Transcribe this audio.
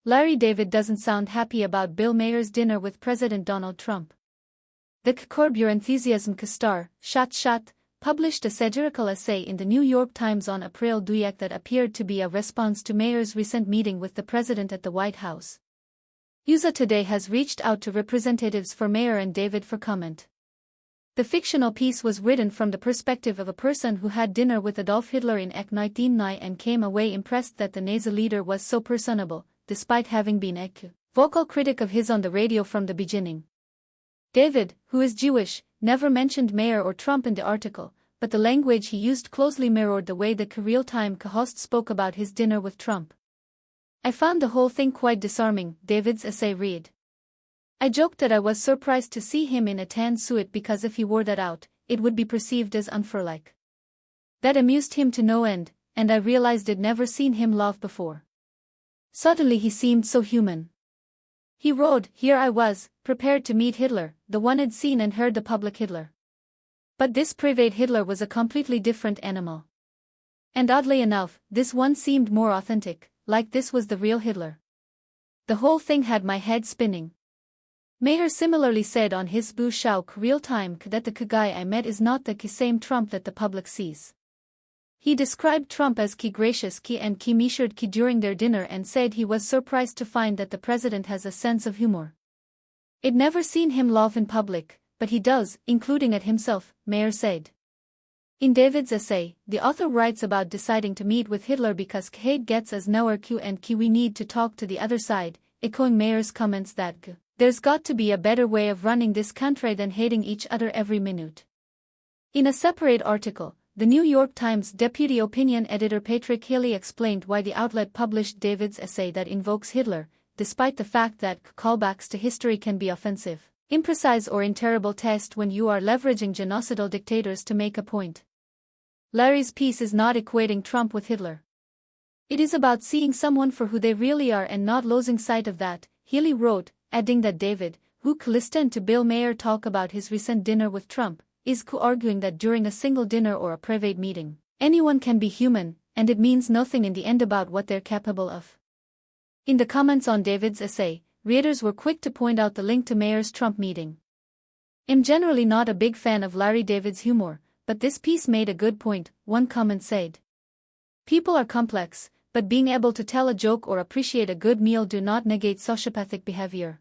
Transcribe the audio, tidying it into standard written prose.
Larry David doesn't sound happy about Bill Maher's dinner with President Donald Trump. The Curb Your Enthusiasm star, Shot, published a satirical essay in the New York Times on April 2 that appeared to be a response to Maher's recent meeting with the president at the White House. USA Today has reached out to representatives for Maher and David for comment. The fictional piece was written from the perspective of a person who had dinner with Adolf Hitler in 1909 and came away impressed that the Nazi leader was so personable, despite having been a vocal critic of his on the radio from the beginning. David, who is Jewish, never mentioned Maher or Trump in the article, but the language he used closely mirrored the way the real-time host spoke about his dinner with Trump. I found the whole thing quite disarming, David's essay read. I joked that I was surprised to see him in a tan suit because if he wore that out, it would be perceived as unfair-like. That amused him to no end, and I realized I'd never seen him laugh before. Suddenly he seemed so human. He wrote, here I was, prepared to meet Hitler, the one I'd seen and heard the public Hitler. But this private Hitler was a completely different animal. And oddly enough, this one seemed more authentic, like this was the real Hitler. The whole thing had my head spinning. Maher similarly said on his Boo Show real time that the guy I met is not the same Trump that the public sees. He described Trump as gracious and measured during their dinner and said he was surprised to find that the president has a sense of humor. I'd never seen him laugh in public, but he does, including at himself, Maher said. In David's essay, the author writes about deciding to meet with Hitler because hate gets us nowhere and we need to talk to the other side, echoing Maher's comments that there's got to be a better way of running this country than hating each other every minute. In a separate article, the New York Times deputy opinion editor Patrick Healy explained why the outlet published David's essay that invokes Hitler, despite the fact that callbacks to history can be offensive, imprecise or in terrible taste when you are leveraging genocidal dictators to make a point. Larry's piece is not equating Trump with Hitler. It is about seeing someone for who they really are and not losing sight of that, Healy wrote, adding that David, who listened to Bill Maher talk about his recent dinner with Trump, is arguing that during a single dinner or a private meeting, anyone can be human, and it means nothing in the end about what they're capable of. In the comments on David's essay, readers were quick to point out the link to Maher's Trump meeting. I'm generally not a big fan of Larry David's humor, but this piece made a good point, one comment said. People are complex, but being able to tell a joke or appreciate a good meal do not negate sociopathic behavior.